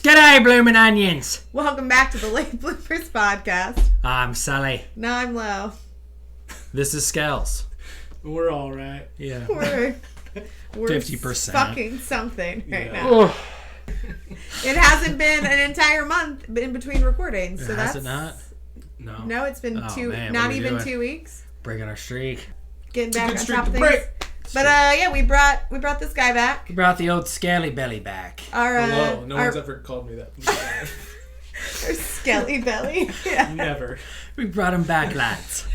G'day, bloomin' onions. Welcome back to the Late Bloopers podcast. I'm Sally. No, I'm Lo. This is Skells. We're all right. Yeah. We're 50%. fucking something right now. Oh, It hasn't been an entire month in between recordings, so has that's it not? No, it's been Oh, two, man, not what are we even doing? 2 weeks. Breaking our streak. Getting back on streak top of to things. break. But yeah, we brought this guy back. We brought the old scaly belly back. Our Hello. No our, one's ever called me that. our skelly belly. Yeah. Never. We brought him back, lads.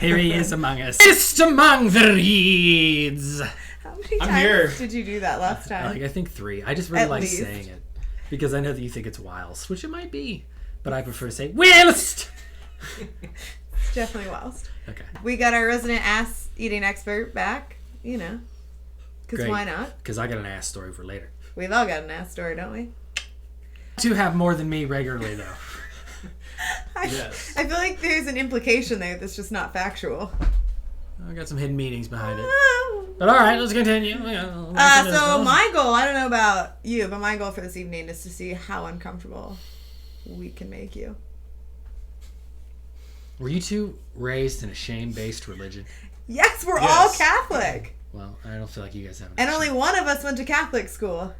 Here he is among us. It's among the reeds. How many I'm times here. did you do that last time? I think 3. I just really At like least. saying it. Because I know that you think it's whilst, which it might be. But I prefer to say whilst. It's definitely whilst. Okay. We got our resident ass eating expert back. You know, because Great. why not? Because I got an ass story for later. We've all got an ass story, don't we? To have more than me regularly, though. Yes. I feel like there's an implication there that's just not factual. I got some hidden meanings behind it. But alright, let's continue. So my goal, I don't know about you, but my goal for this evening is to see how uncomfortable we can make you. Were you two raised in a shame-based religion? Yes, we're Yes. all Catholic. Well, I don't feel like you guys have And only one of us went to Catholic school.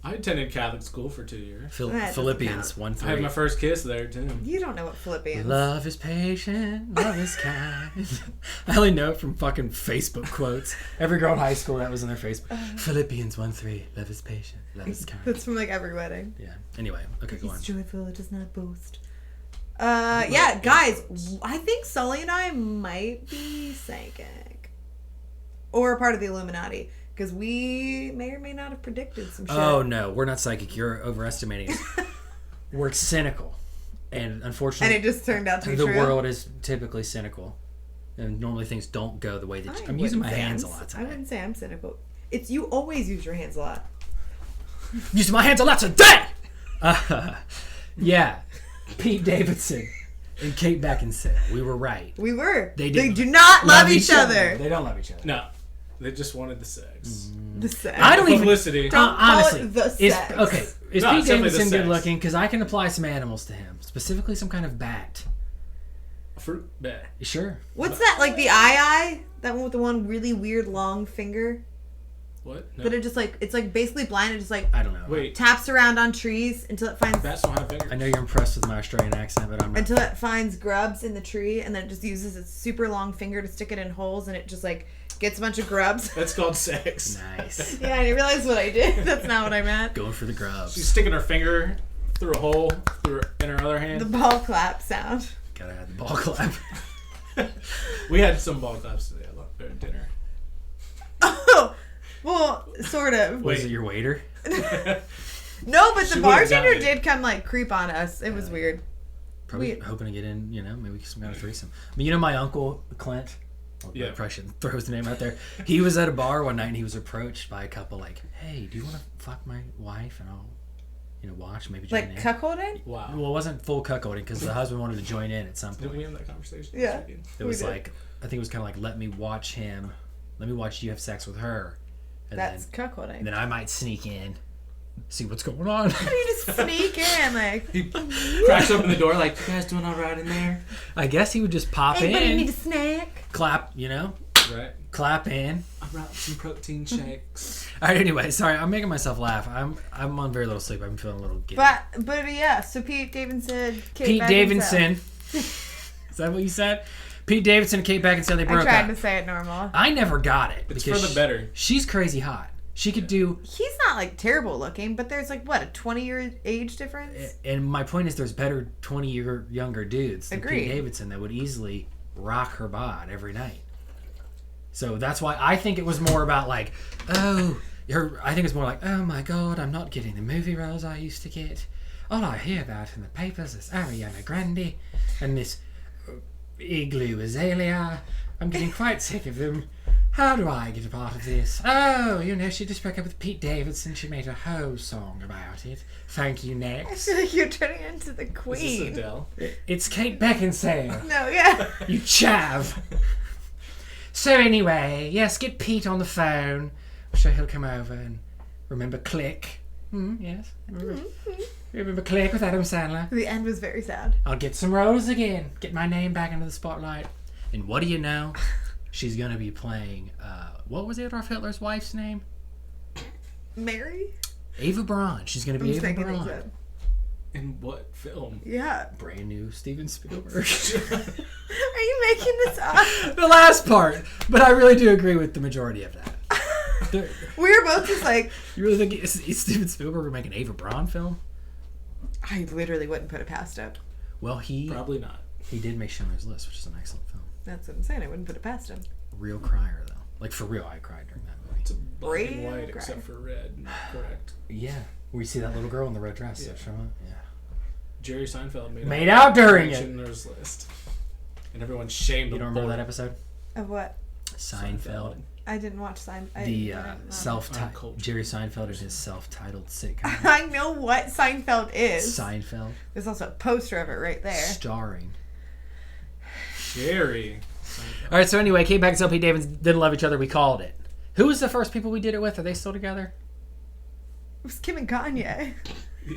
I attended Catholic school for 2 years. That doesn't Philippians count. 1-3. I had my first kiss there too. You don't know what Philippians. Love is patient, love is kind. I only know it from fucking Facebook quotes. Every girl in high school, that was on their Facebook. Philippians 1-3, love is patient, love is kind. That's from like every wedding. Yeah. Anyway, okay, go on. It's joyful, it does not boast. Yeah, guys, I think Sully and I might be psychic. Or a part of the Illuminati. Because we may or may not have predicted some shit. Oh, no, we're not psychic. You're overestimating us. We're cynical. And unfortunately, And it just turned out to be the true. world is typically cynical. And normally things don't go the way that I'm using my hands a lot I today. wouldn't say I'm cynical. It's you always use your hands a lot. Using my hands a lot today! Yeah. Pete Davidson and Kate Beckinsale. We were right. We were. They They didn't do not love each other. They don't love each other. No, they just wanted the sex. The sex. I don't even... Publicity. Don't call honestly, it the is sex. okay. Is No, Pete it's definitely the Davidson good sex. looking? Because I can apply some animals to him, specifically some kind of bat. A fruit bat. You sure? What's that? Like the eye? That one with the one really weird long finger? What? No. But it just like, it's like basically blind. It just like I don't know. Wait, taps around on trees until it finds bats don't have fingers. I know you're impressed with my Australian accent, but I'm not. until it finds grubs in the tree, and then it just uses its super long finger to stick it in holes, and it just like gets a bunch of grubs. That's called sex. Nice. Yeah, I didn't realize what I did. That's not what I meant. Going for the grubs. She's sticking her finger through a hole in her other The hand. ball clap sound. Gotta have the ball clap. We had some ball claps today at dinner. Oh, well, sort of. Was Wait. it your waiter? No, but She the would've bartender done it. did come like creep on us. It was weird. Probably We- hoping to get in, maybe some kind of threesome. I mean, my uncle, Clint, well, Yeah. I probably shouldn't throw his name out there. He was at a bar one night and he was approached by a couple like, hey, do you want to fuck my wife? And I'll, watch, maybe join Like in. cuckolding? Wow. Well, it wasn't full cuckolding because the husband wanted to join in at some Didn't point. we have that conversation? Yeah. Yes, we did. It was did. like, I think it was kind of like, let me watch you have sex with her. And That's then, cuckolding. and then I might sneak in, see what's going on. You just sneak in like, He cracks open the door like, you guys doing all right in there? I guess he would just pop anybody in, need a snack? clap, Right. clap in. I brought some protein shakes. All right, anyway, sorry, I'm making myself laugh. I'm on very little sleep. I'm feeling a little giddy. But yeah, so Pete Davidson, Kate Pete Beckinsale. Davidson. Is that what you said? Pete Davidson and Kate Beckinsale, they I broke tried up. to say it normal. I never got it. It's because for the better. She's crazy hot. She could do... He's not like terrible looking, but there's like what, a 20-year age difference? And my point is there's better 20-year younger dudes than Agreed. Pete Davidson that would easily rock her bod every night. So that's why I think it was more about like, I think it's more like, oh my god, I'm not getting the movie roles I used to get. All I hear about in the papers is Ariana Grande and this Igloo Azalea. I'm getting quite sick of them. How do I get a part of this? Oh, she just broke up with Pete Davidson. She made a whole song about it. Thank you, I next. feel like you're turning into the Is this queen. Adele? It's Kate Beckinsale. No, yeah. You chav. So anyway, yes, get Pete on the phone. I'm sure he'll come over and remember Click. Yes. Remember Click with Adam Sandler? The end was very sad. I'll get some roles again. Get my name back into the spotlight. And what do you know? She's going to be playing, what was Adolf Hitler's wife's name? Mary? Ava Braun. She's going to be I'm just Ava making things Braun. up. In what film? Yeah. Brand new Steven Spielberg. Are you making this up? The last part. But I really do agree with the majority of that. We were both just like, You really think is Steven Spielberg would make an Ava Braun film? I literally wouldn't put it past him. Well, he Probably not. did make Schindler's List, which is an excellent film. That's what I'm saying. I wouldn't put it past him. Real crier, though. Like, for real, I cried during that movie. It's a black and Real white crime. except for red. Correct. Yeah. Where you see that little girl in the red dress. Yeah. Yeah. Jerry Seinfeld Made out during it. Schindler's List. And everyone shamed You him. don't remember that episode? Of what? Seinfeld. I didn't watch Seinfeld. The I'm self-titled Jerry Seinfeld is his self-titled sitcom. I know what Seinfeld is. Seinfeld, There's also a poster of it right there. starring. Jerry. All right. So anyway, Kate Beckinsale, Pete Davidson didn't love each other. We called it. Who was the first people we did it with? Are they still together? It was Kim and Kanye.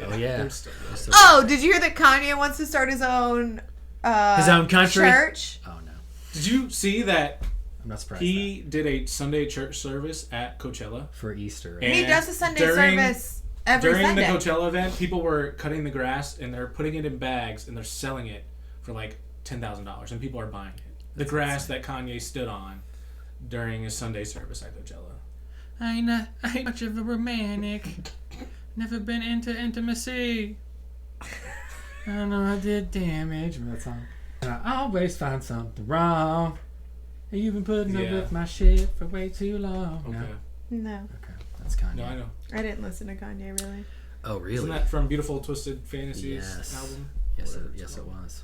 Oh yeah. They're still- Oh, did you hear that Kanye wants to start his own country church? Oh no, Did you see that I'm not surprised. he did a Sunday church service at Coachella? For Easter. Right? And He does a Sunday during- service every During Sunday. the Coachella event, people were cutting the grass and they're putting it in bags and they're selling it for like $10,000 and people are buying it. The grass that Kanye stood on during his Sunday service at Coachella. I ain't much of a romantic. Never been into intimacy. I know I did damage. Remember that song? And I always find something wrong. You've been putting up Yeah. with my shit for way too long. Okay. No? No, Okay. That's Kanye. No, I know. I didn't listen to Kanye really. Oh, really? Isn't that from Beautiful Twisted Fantasies Yes. album? Yes, Whatever it's yes, it called. was.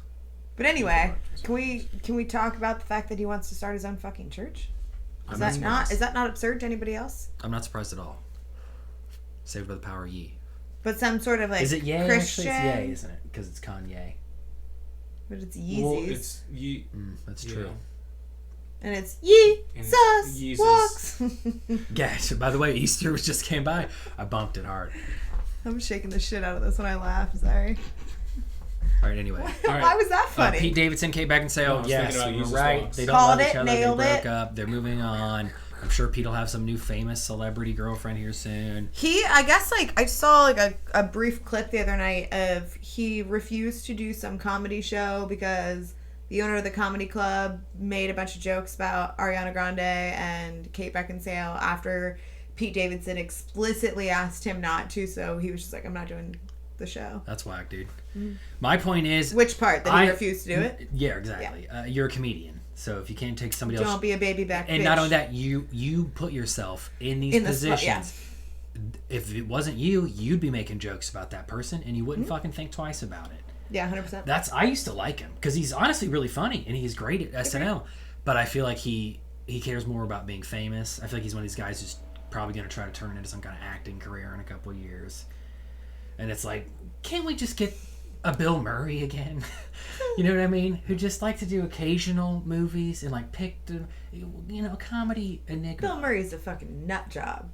But anyway, can we talk about the fact that he wants to start his own fucking church? I'm Is not that not absurd to anybody else? I'm not surprised at all. Saved by the power of Ye. But some sort of like Is it Ye? Christian, Actually, it's Ye, isn't it? Because it's Kanye. but it's Yeezys, Well, it's Ye. That's Yeah. true. and it's And Jesus Yeezus. walks. Yeah. So by the way, Easter was just came by. I bumped it hard. I'm shaking the shit out of this when I laugh. Sorry. All right. Anyway. All right. Why was that funny? Pete Davidson, Kate No, I Beckinsale. was Yes, thinking about you were Jesus right. Walks. They don't Called love it, each other. nailed They broke it. up. They're moving on. I'm sure Pete'll have some new famous celebrity girlfriend here soon. I guess, like, I saw, like, a brief clip the other night of he refused to do some comedy show because the owner of the comedy club made a bunch of jokes about Ariana Grande and Kate Beckinsale after Pete Davidson explicitly asked him not to, so he was just like, I'm not doing the show. That's whack, dude. My point is... Which part? That he refused to do it? Yeah, exactly. You're a comedian. So if you can't take somebody else... Don't be a baby back And bitch. not only that, you put yourself in these In the spot, positions. If it wasn't you, you'd be making jokes about that person, and you wouldn't fucking think twice about it. Yeah, 100%. I used to like him because he's honestly really funny and he's great at SNL. But I feel like he cares more about being famous. I feel like he's one of these guys who's probably going to try to turn into some kind of acting career in a couple of years. And it's like, can't we just get a Bill Murray again? You know what I mean? Who just like to do occasional movies and like pick, a comedy enigma. Bill Murray's a fucking nut job.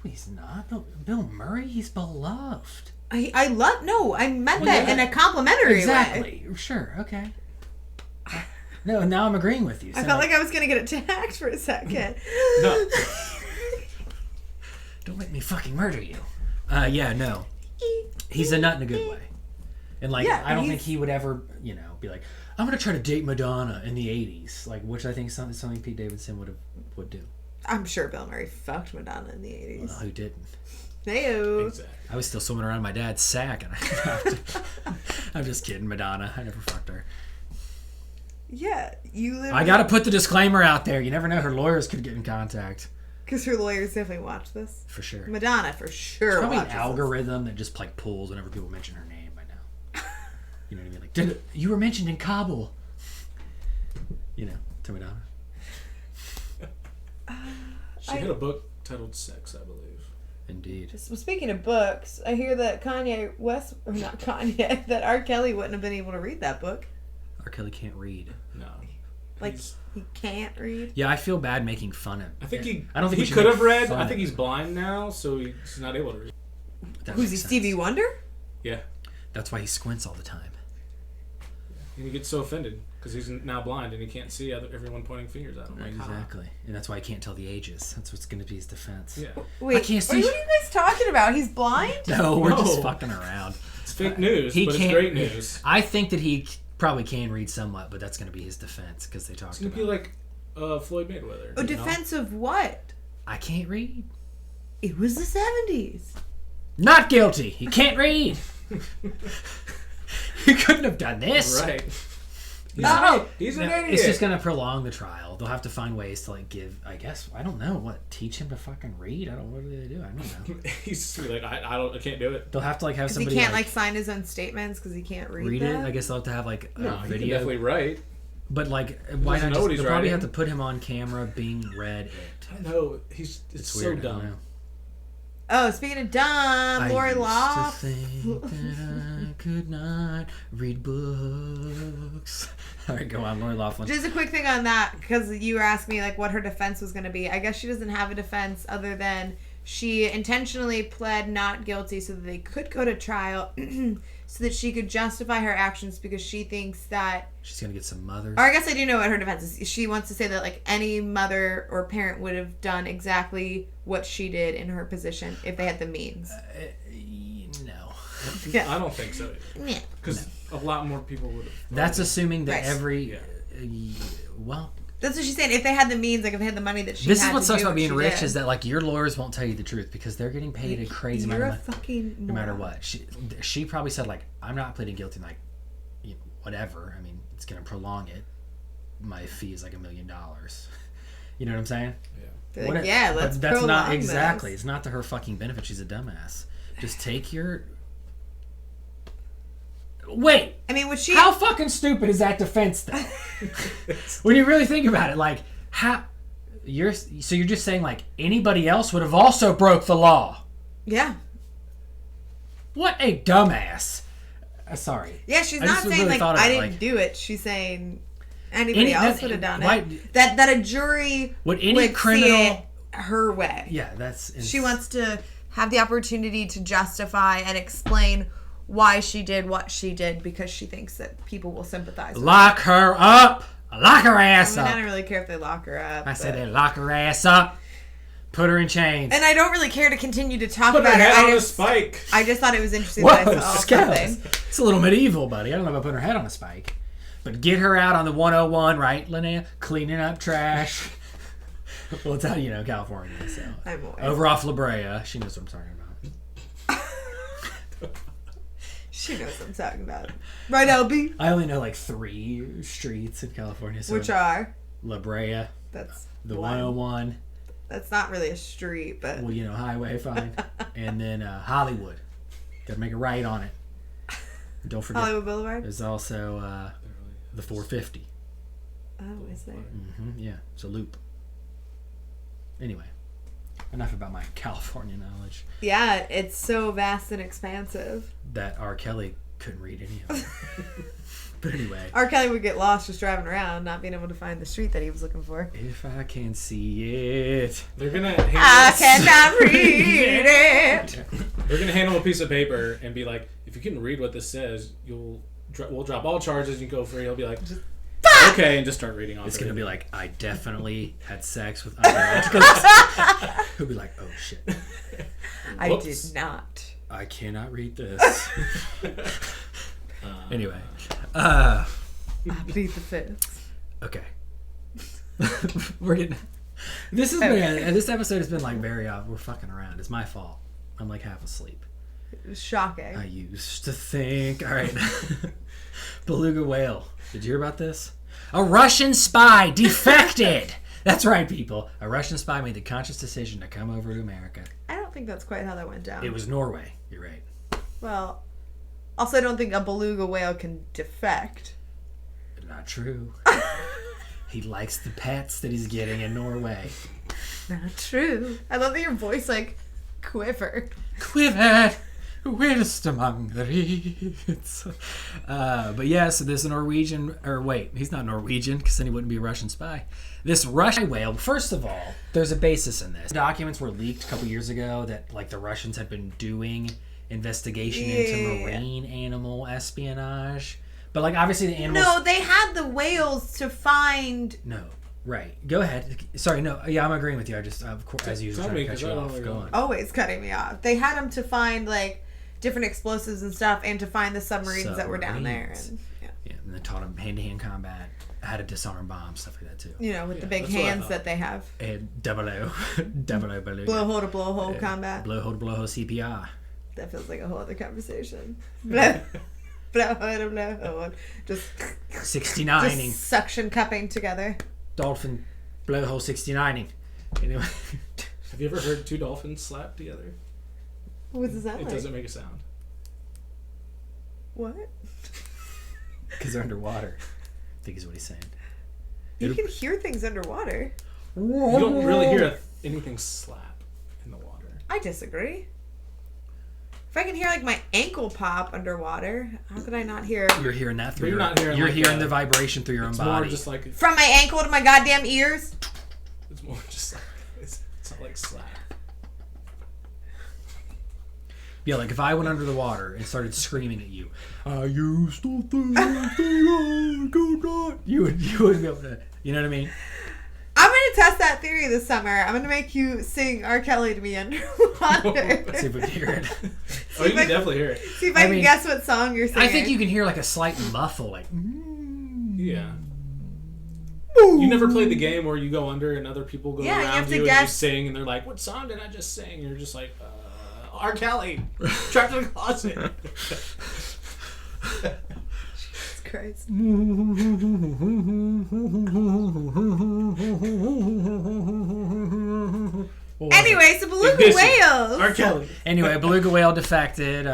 No, he's not. Bill Murray, he's beloved. I meant Well, that yeah, in a complimentary way. Exactly. Sure. Okay. No, now I'm agreeing with you. I felt like I was going to get attacked for a second. No. Don't make me fucking murder you. Yeah, no. He's a nut in a good way. And like, Yeah, I don't he's- think he would ever, be like, I'm gonna try to date Madonna in the '80s, like, which I think is something Pete Davidson would do. I'm sure Bill Murray fucked Madonna in the 80s. Well, who didn't? Heyo. Exactly. I was still swimming around my dad's sack, and I'm just kidding, Madonna. I never fucked her. Yeah, you live. I gotta put the disclaimer out there. You never know; her lawyers could get in contact Because her lawyers definitely watch this. for sure. Madonna for sure Probably an watches algorithm that just like pulls whenever people mention her name by now. You know what I mean? Like, you were mentioned in Kabul. To Madonna. She had a book titled Sex, I believe. Indeed. this. Well, speaking of books, I hear that not Kanye, that R. Kelly wouldn't have been able to read that book. R. Kelly can't read. No. Like, He's- he can't read. Yeah, I feel bad making fun of. I think I don't think we he should could make have read. fun I of think it. he's blind now, so he's not able to read. That Who's he, makes sense. Stevie Wonder? Yeah. That's why he squints all the time. And he gets so offended because he's now blind and he can't see everyone pointing fingers at him. Like, Exactly. And that's why he can't tell the ages. That's what's going to be his defense. Yeah. Wait, I can't see. what are you guys talking about? He's blind? No, we're just No. fucking around. It's fake news, He but it's can't- great news. I think that he probably can read somewhat, but that's going to be his defense because they talked It's going about to be like Floyd Mayweather. Oh, you know? defense of what? I can't read. It was the 70s. Not guilty. He can't read. He couldn't have done this. Right. He's an No, idiot. it's just going to prolong the trial. They'll have to find ways to like give, I guess, I don't know, what, teach him to fucking read? What do they do? I don't know. He's just gonna be like, I can't do it. They'll have to like have Because he somebody can't like sign his own statements because he can't read read them. it. I guess they'll have to have like a No, he can video. definitely write. But like, why doesn't not? know what Just, he's they'll probably writing. have to put him on camera being read it. I know. It's so weird. I don't dumb. know. Oh, speaking of dumb, Lori I Loft. used to think that I could not read books. All right, go on, Lori Loughlin. Just a quick thing on that, because you were asking me like what her defense was going to be. I guess she doesn't have a defense other than she intentionally pled not guilty so that they could go to trial, so that she could justify her actions because she thinks that. She's gonna get some mothers. Or I guess I do know what her defense is. She wants to say that like any mother or parent would have done exactly what she did in her position if they had the means. No. Yeah. I don't think so. Yeah. Because a lot more people would have. That's assuming that Right. every. Yeah. Well, That's what she's saying. If they had the means, like if they had the money that she this had is what to sucks do about being she rich did. is that like your lawyers won't tell you the truth because they're getting paid a crazy You're amount a of money. fucking No matter moron. what, she probably said like, I'm not pleading guilty. Like, whatever. I mean, it's gonna prolong it. My fee is like $1 million. You know what I'm saying? They're like, What- yeah, let's But that's not prolong exactly. this. It's not to her fucking benefit. She's a dumbass. Just take your. Wait. I mean, would she? How fucking stupid is that defense though? When you really think about it, like how you're just saying like anybody else would have also broke the law. Yeah. What a dumbass. Sorry. Yeah, she's I not just saying really like thought I about, didn't like- do it. She's saying anybody Any- else that- would have done why- it. That a jury Would any would see criminal? it her way. Yeah, that's. She wants to have the opportunity to justify and explain why she did what she did because she thinks that people will sympathize with Lock her up. Lock her her. ass I up. don't really care if they lock her up. I said but- they lock her ass up. Put her in chains. And I don't really care to continue to talk Put her about it. head on I a just, spike. I just thought it was interesting that I Whoa, saw Skells. something. It's a little medieval, buddy. I don't know about putting her head on a spike. But get her out on the 101, right, Linnea? Cleaning up trash. Well, it's out, California. So. I'm aware. Over off La Brea. She knows what I'm talking about. She knows what I'm talking about. Right, LB? I only know like 3 streets in California. So Which are? La Brea, That's the one. 101, That's not really a street, but well, highway, fine. And then Hollywood. Got to make a right on it. Don't forget, Hollywood Boulevard. there's also the 450. Oh, is there? Yeah, it's a loop. Anyway, enough about my California knowledge. Yeah, it's so vast and expansive. That R. Kelly couldn't read any of it. But anyway. R. Kelly would get lost just driving around, not being able to find the street that he was looking for. If I can see it. They're gonna I handle, cannot read it. they're gonna handle a piece of paper and be like, if you can read what this says, we'll drop all charges. You go free. He'll be like, okay, and just start reading off. It's of going to it. be like, I definitely had sex with underage. He'll be like, oh shit. I Whoops. did not. I cannot read this. Anyway. Uh, I plead the fifth. okay. We're getting. This episode has been like very off. We're fucking around. It's my fault. I'm like half asleep. It was shocking. I used to think. All right. Beluga whale. Did you hear about this? A Russian spy defected. That's right, people. A Russian spy made the conscious decision to come over to America. I don't think that's quite how that went down. It was Norway. You're right. Well, also I don't think a beluga whale can defect. Not true. He likes the pets that he's getting in Norway. Not true. I love that your voice like quivered. Quivered whilst among the reeds. But yeah, so there's a Norwegian, or wait, he's not Norwegian because then he wouldn't be a Russian spy. This Russian whale, first of all, there's a basis in this. Documents were leaked a couple years ago that like the Russians had been doing investigation into marine animal espionage. But like obviously the animals. No, they had the whales to find. No, right. Go ahead. Sorry, no. Yeah, I'm agreeing with you. I just of course as usual trying to cut you off. Go on. Always cutting me off. They had them to find like different explosives and stuff, and to find the submarines that were down there. And, yeah, and they taught them hand-to-hand combat, how to disarm bombs, stuff like that too. You know, with the big hands that they have. And double O beluga. Blowhole to blowhole combat. Blowhole to blowhole CPR. That feels like a whole other conversation. Blowhole to blowhole. Just 69ing. Just suction cupping together. Dolphin blowhole 69ing. Anyway. Have you ever heard two dolphins slap together? What does that It like? doesn't make a sound. What? Because they're underwater, I think is what he's saying. You can hear things underwater. You don't really hear anything slap in the water. I disagree. If I can hear like my ankle pop underwater, how could I not hear? You're hearing that through You're your. not hearing you're like hearing a- the vibration through your own It's body. more just like From my ankle to my goddamn ears? it's more just like it's not like slap. Yeah, like if I went under the water and started screaming at you, I used to think I could not. You would be able to. You know what I mean? I'm gonna test that theory this summer. I'm gonna make you sing R. Kelly to me underwater. See if we can hear it. Oh, you can definitely hear it. See if I can guess what song you're singing. I think you can hear like a slight muffle, like. Yeah. You never played the game where you go under and other people go Yeah, you around have to you and guess. you sing and they're like, "What song did I just sing?" And you're just like, R. Kelly, trapped in a closet. Jesus Christ. Anyway, so beluga whales. R. Kelly. Anyway, beluga whale defected.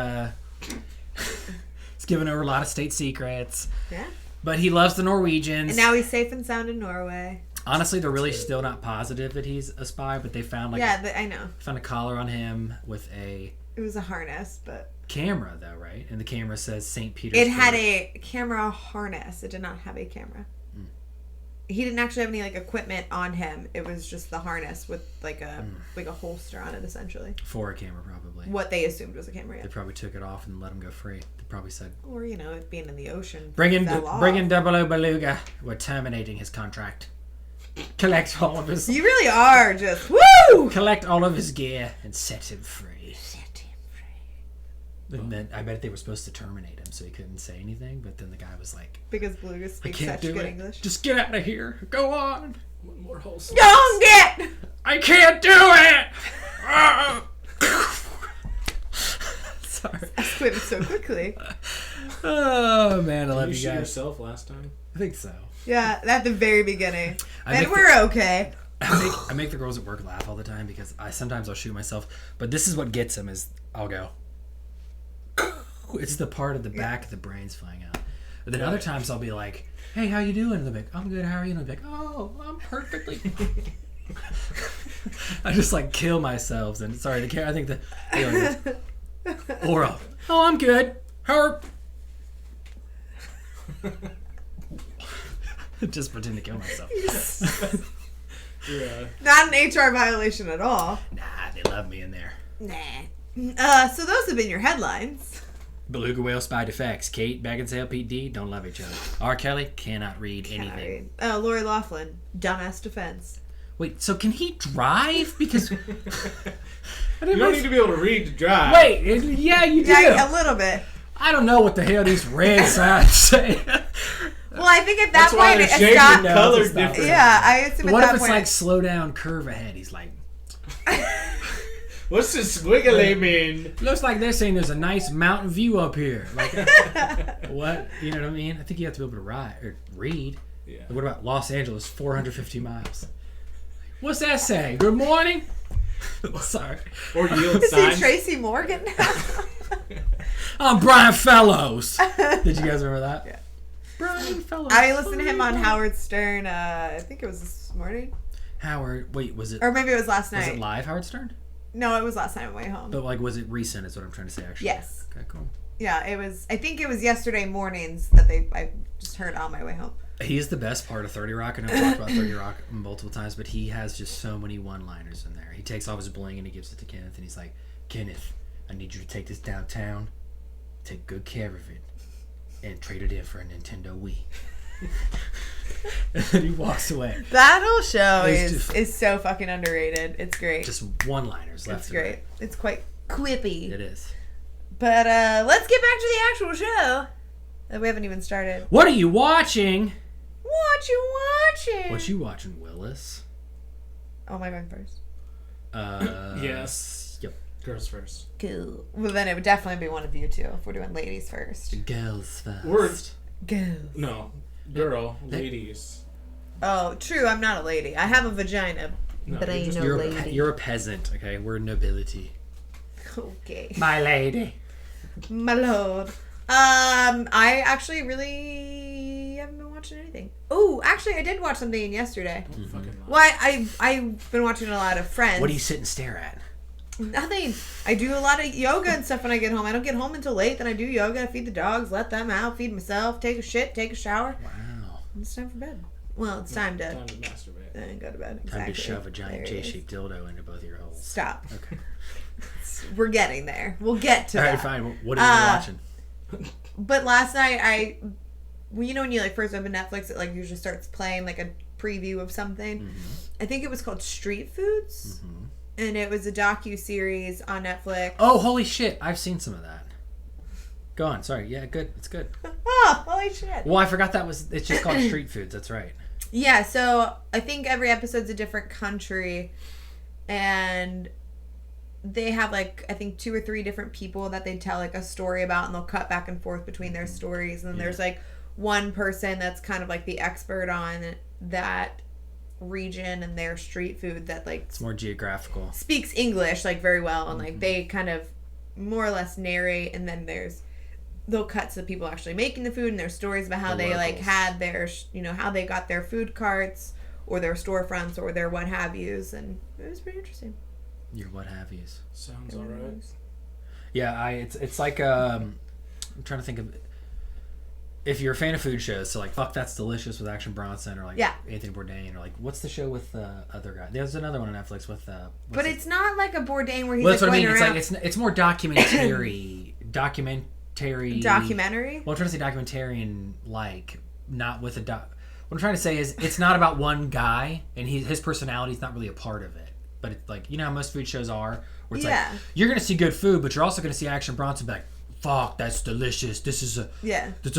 He's given over a lot of state secrets. Yeah. But he loves the Norwegians. And now he's safe and sound in Norway. Honestly, they're really still not positive that he's a spy, but they found like I know. found a collar on him with a It was a harness, but camera though, right? And the camera says St. Petersburg. it had a camera harness. It did not have a camera. He didn't actually have any like equipment on him. It was just the harness with like a holster on it, essentially. for a camera, probably. What they assumed was a camera. They Yeah. probably took it off and let him go free. They probably said, Or it being in the ocean. bring in fell off. Double O Beluga. We're terminating his contract. Collect all of his You really are just woo. collect all of his gear and set him free. Set him free. And then I bet they were supposed to terminate him so he couldn't say anything, but then the guy was like, Because belugas I speak can't such do good it. English. Just get out of here. Go on. One more whole song. Don't get. I can't do it. Sorry. Escalated so quickly. Oh man, I love Did you you shoot guys. yourself last time? I think so. Yeah, at the very beginning. I And make we're okay. I make the girls at work laugh all the time because sometimes I'll shoot myself, but this is what gets them is I'll go. It's the part of the back of the brain's flying out. But then other times I'll be like, "Hey, how you doing?" And they'll be like, "I'm good. How are you?" And I'll be like, "Oh, I'm perfectly." I just like kill myself. And sorry, the I think the or oh, I'm good. How are? Just pretend to kill myself. Yeah. Not an HR violation at all. Nah, they love me in there. Nah. So those have been your headlines. Beluga whale spy defects. Kate Beckinsale, Pete D don't love each other. R. Kelly cannot read anything. Lori Loughlin, dumbass defense. Wait, so can he drive? Because You don't need to be able to read to drive. wait, yeah, you do. Yeah, a little bit. I don't know what the hell these red signs say. Well, I think at that That's why point they're it shaded stopped. No, color it's not. different. Yeah, I assume at What that if it's point. like slow down, curve ahead? He's like, What's this squiggly mean? looks like they're saying there's a nice mountain view up here. Like, what? You know what I mean? I think you have to be able to ride or read. Yeah. What about Los Angeles, 450 miles? What's that say? Good morning? Sorry. Or yield Is he signs. Tracy Morgan now? I'm Brian Fellows. Did you guys remember that? Yeah. Brian Fellows. I listened to him on Howard Stern. I think it was this morning, Howard. Wait, was it? or maybe it was last Was night. it live Howard Stern? No, it was last night on my way home. But like, was it recent? Is what I'm trying to say. Actually. Yes. Okay, cool. Yeah, it was. I think it was yesterday mornings that I just heard on my way home. He is the best part of 30 Rock, and I've talked about 30 Rock multiple times, but he has just so many one-liners in there. He takes off his bling and he gives it to Kenneth, and he's like, "Kenneth, I need you to take this downtown, take good care of it, and trade it in for a Nintendo Wii. And then he walks away. That whole show It's is so fucking underrated. It's great. Just one-liners left. It's and great. right. It's quite quippy. It is. But let's get back to the actual show that we haven't even started. What are you watching? What you watching? What you watching, Willis? Oh, am I going first? Yes. Yep. Girls first. Cool. Well, then it would definitely be one of you two if we're doing ladies first. Girls first. Words. Go. No. Girl. Ladies. Oh, true. I'm not a lady. I have a vagina, No, but I you're ain't just- no You're lady. you're a peasant, okay? We're nobility. Okay. My lady. My lord. I actually really haven't been watching anything. Oh, actually, I did watch something yesterday. Don't fucking lie. Well, I've been watching a lot of Friends. What do you sit and stare at? Nothing. I do a lot of yoga and stuff when I get home. I don't get home until late. Then I do yoga. I feed the dogs, let them out, feed myself, take a shit, take a shower. Wow. And it's time for bed. Well, it's time to Time to masturbate. and go to bed. Time Exactly. to shove a giant There it is. J-shaped dildo into both your holes. Stop. Okay. We're getting there. We'll get to All that. right, fine. What are you watching? But last night, well, you know when you like first open Netflix, it like usually starts playing like a preview of something. Mm-hmm. I think it was called Street Foods, and it was a docu-series on Netflix. Oh, holy shit. I've seen some of that. Go on. Sorry. Yeah, good. It's good. Oh, holy shit! Well, I forgot it's just called Street Foods. That's right. Yeah, so I think every episode's a different country, and they have like I think 2 or 3 different people that they tell like a story about, and they'll cut back and forth between their stories. And then there's like one person that's kind of like the expert on that region and their street food that like It's more geographical. speaks English like very well, and like they kind of more or less narrate. And then they'll cut to the people actually making the food and their stories about how The they like locals. had their how they got their food carts or their storefronts or their what have yous, and it was pretty interesting. Your what have yous. Sounds alright. Yeah, it's like I'm trying to think of if you're a fan of food shows. So like Fuck That's Delicious with Action Bronson, or like Yeah. Anthony Bourdain, or like what's the show with the other guy? There's another one on Netflix with But it's not like a Bourdain where he's well, like that's what I going mean. It's around. like it's more documentary. Documentary. Well, I'm trying to say documentarian, like not with a doc. What I'm trying to say is it's not about one guy and his personality is not really a part of it. But it's like, you know how most food shows are, where it's Yeah. like you're gonna see good food, but you're also gonna see Action Bronson be like, "Fuck, that's delicious. This is a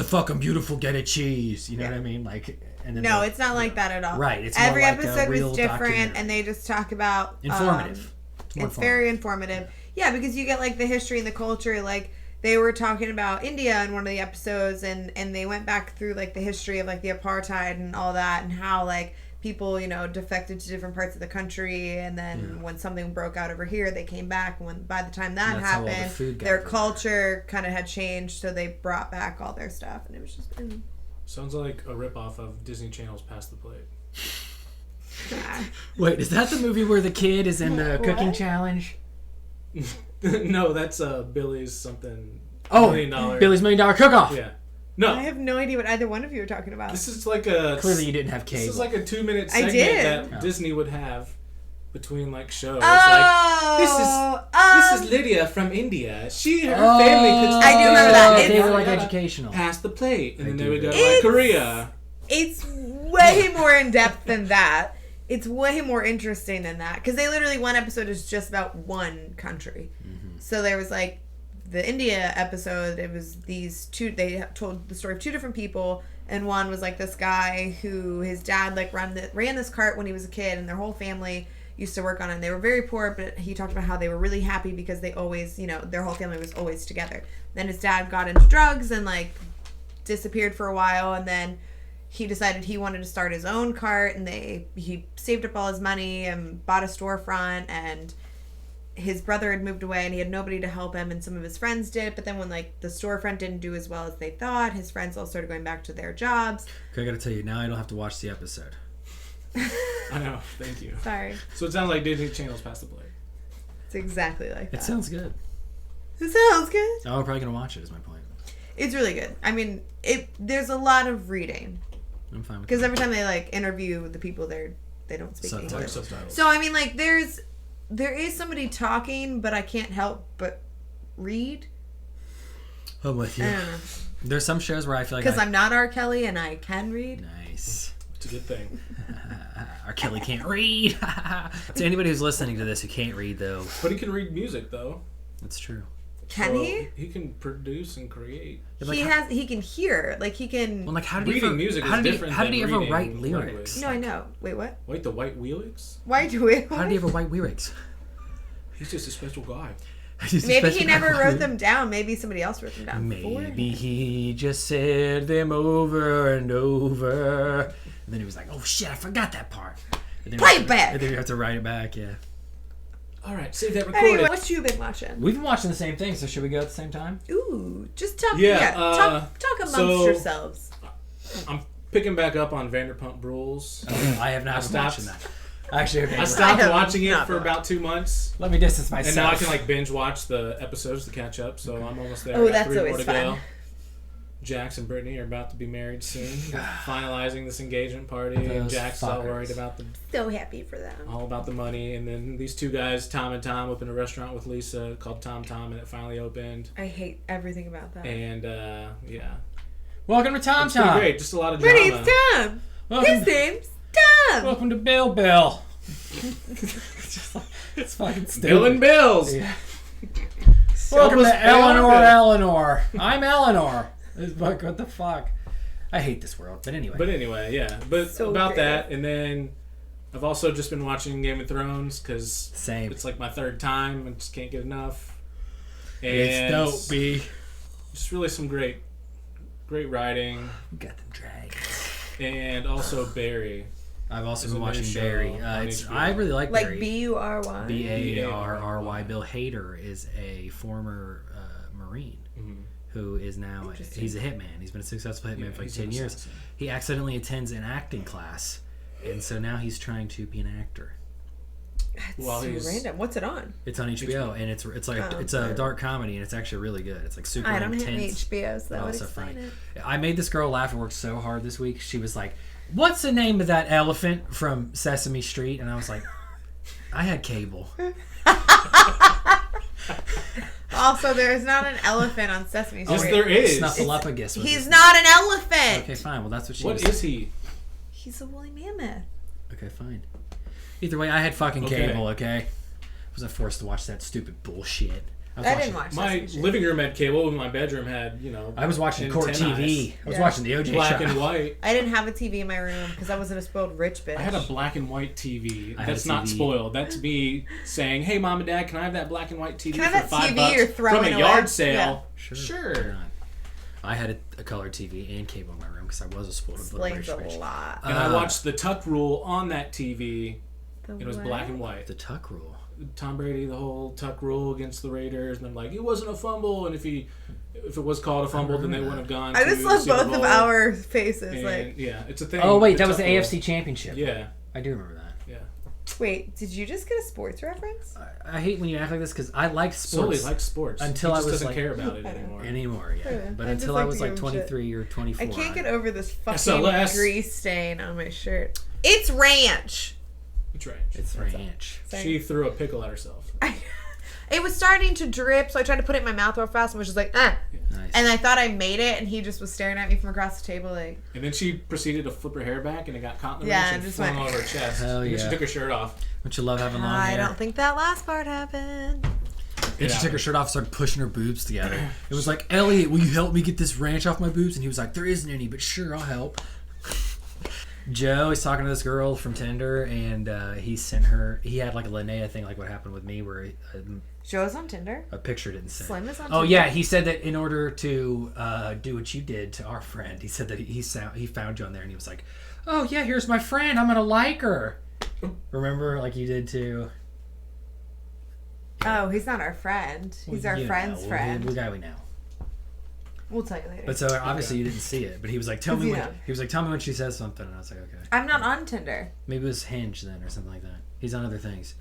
fucking beautiful get of cheese." You know what I mean? Like, and then No, it's not like that at all. Right. It's Every more like episode a real was different, documentary. and they just talk about Informative. More It's very informative. Yeah, because you get like the history and the culture. Like they were talking about India in one of the episodes, and they went back through like the history of like the apartheid and all that, and how like people defected to different parts of the country, and then when something broke out over here, they came back. And when by the time that And that's how all the happened, food got their over culture kind of had changed, so they brought back all their stuff, and it was just. Sounds like a ripoff of Disney Channel's Pass the Plate. Wait, is that the movie where the kid is in the cooking What? challenge? No, that's Billy's something. Oh, $1 million. Billy's $1 Million Cook-Off. Yeah. I No, have no idea what either one of you are talking about. this is like a. Clearly, you didn't have cable. This is like a 2-minute I segment did. that Oh. Disney would have between like shows. Oh, This is Lydia from India. Her family cooks. I do remember that. They It's- were like educational. Pass the plate, and I then do they would go to remember like that. Korea. It's way more in depth than that. It's way more interesting than that, because they literally one episode is just about one country. So there was like the India episode. It was these two. They told the story of 2 different people, and one was like this guy who his dad like ran this cart when he was a kid, and their whole family used to work on it. And they were very poor, but he talked about how they were really happy because they always, their whole family was always together. Then his dad got into drugs and like disappeared for a while, and then he decided he wanted to start his own cart, and he saved up all his money and bought a storefront, and his brother had moved away and he had nobody to help him, and some of his friends did, but then when like the storefront didn't do as well as they thought, his friends all started going back to their jobs. Okay, I gotta tell you, now I don't have to watch the episode. I know. Thank you. Sorry. So it sounds like Disney Channel's Pass the Plate. It's exactly like that. It sounds good. It sounds good. Oh, I'm probably gonna watch it, is my point. It's really good. I mean, there's a lot of reading, I'm fine with because that. every time they like interview the people there, they don't speak Subtitles. English. Subtitles. So I mean, like there is somebody talking, but I can't help but read. I'm with you. I don't know. There's some shows where I feel like Because I'm not R. Kelly and I can read. Nice. It's a good thing. R. Kelly can't read. To anybody who's listening to this who can't read, though, But he can read music, though. that's true. Can So he? He can produce and create. Yeah, like, He can hear. Like he can. Well, like how did he Reading ever, music how is did he, different how did than he ever reading write language. lyrics? No, I know. Wait, what? Wait, the white Wheelix? Why do we? How did he ever write lyrics? He's just a special guy. Maybe he never wrote them down. Maybe somebody else wrote them down. Maybe he just said them over and over. And then he was like, oh shit, I forgot that part. And then Play we- it back. And then you have to write it back, yeah. All right, save that recording. Anyway, what you been watching? We've been watching the same thing, so should we go at the same time? Ooh, just talk. Yeah, Yeah, talk amongst so- yourselves. I'm picking back up on Vanderpump Rules. I have not been stopped. watching that. Actually, okay, I stopped have watching it not for been about 2 months. let me distance myself. And now I can like binge watch the episodes to catch up, so I'm almost there. Oh, I got that's 3 more always to fun. go. Jax and Brittany are about to be married soon. They're finalizing this engagement party, and Those Jax is all fuckers. worried about So happy for them. all about the money. And then these 2 guys, Tom and Tom, opened a restaurant with Lisa called Tom Tom, and it finally opened. I hate everything about that. And yeah, Welcome to Tom it's been Tom. great. Just a lot of My drama. name's Tom. Welcome, His name's Tom. welcome to Bill Bill. It's just like, it's fucking stupid. Bill and Bills. Yeah. Welcome us to pay our Eleanor bill. Eleanor. I'm Eleanor. It's like, what the fuck? I hate this world, but anyway. But anyway, yeah. But So about great. that, and then I've also just been watching Game of Thrones because Same. it's like my 3rd time and just can't get enough. And It's dope, B. just really some great writing, We got them dragons. and also Barry. I've also There's been a new watching show Barry. on It's HBO. I really like Like Barry. B-U-R-Y. B-A-R-R-Y. Bill Hader is a former Marine Mhm. who is now Interesting. he's a hitman. He's been a successful hitman Yeah, for like he's an 10 years. assassin. He accidentally attends an acting class, and so now he's trying to be an actor. That's While so he's- random. What's it on? It's on HBO, and it's like Oh, it's a whatever. dark comedy, and it's actually really good. It's like super I don't intense. have HBO, so that would Also explain funny. it. I made this girl laugh and worked so hard this week. She was like, "What's the name of that elephant from Sesame Street?" And I was like, "I had cable." Also, there's not an elephant on Sesame Street. Yes, there is. Snuffleupagus. was He's his not an elephant. Okay, fine. Well, that's what she What was. is he? He's a woolly mammoth. Okay, fine. Either way, I had fucking Okay. cable. Okay, I wasn't forced to watch that stupid bullshit. was I watching, didn't watch My Sesame Street. living room had cable, and my bedroom had, I was watching Court antennas. TV. I was Yeah. watching the OJ Black show. and white. I didn't have a TV in my room because I wasn't a spoiled rich bitch. I had a black and white TV. I had That's a not TV. spoiled. That's me saying, "Hey, mom and dad, can I have that black and white TV Can I have for that $5 TV you're throwing from a away?" yard sale?" Sure. Sure. why not? I had a color TV and cable in my room because I was a spoiled little Explains rich a bitch. lot. And I watched the Tuck Rule on that TV. The It was what? black and white. The Tuck Rule. Tom Brady, the whole Tuck Rule against the Raiders, and I'm like, it wasn't a fumble, and if it was called a fumble, then they wouldn't have gone. I to just the love Super both of Bowl. our faces. And, Like, yeah, it's a thing. Oh wait, that was the Tuck Rule. AFC Championship. Yeah, I do remember that. yeah. wait, did you just get a sports reference? I hate when you act like this because I like Sully sports likes sports until he I just was doesn't like- care about it I know. anymore. anymore. Yeah, Yeah, but I just until like I to was give like him 23 or 24. I can't get over this fucking SLS. grease stain on my shirt. It's ranch. It's ranch. It's ranch. Sorry. She threw a pickle at herself. It was starting to drip, so I tried to put it in my mouth real fast and was just like, ah. Nice. And I thought I made it, and he just was staring at me from across the table like, And then she proceeded to flip her hair back, and it got caught in the Yeah, ranch and and just flung went- all over her chest. Hell And then yeah. she took her shirt off. Don't you love having long I hair? don't think that last part happened. And she took her shirt off and started pushing her boobs together. It was like, Elliot, will you help me get this ranch off my boobs? And he was like, there isn't any, but sure, I'll help. Joe is talking to this girl from Tinder, and he sent her, he had like a Linnea thing, like what happened with me, where Joe's on Tinder. a picture didn't send. Slim is on Oh Tinder. yeah, he said that in order to do what you did to our friend, he said that he found you on there, and he was like, "Oh yeah, here's my friend. I'm gonna like her." Remember, like you did to. Oh, he's not our friend. He's our you friend's know, friend. the guy we know. We'll tell you later. But so obviously you didn't see it. But he was like, "Tell me when." Yeah. He was like, "Tell me when she says something," and I was like, "Okay." I'm not on Tinder. Maybe it was Hinge then, or something like that. He's on other things.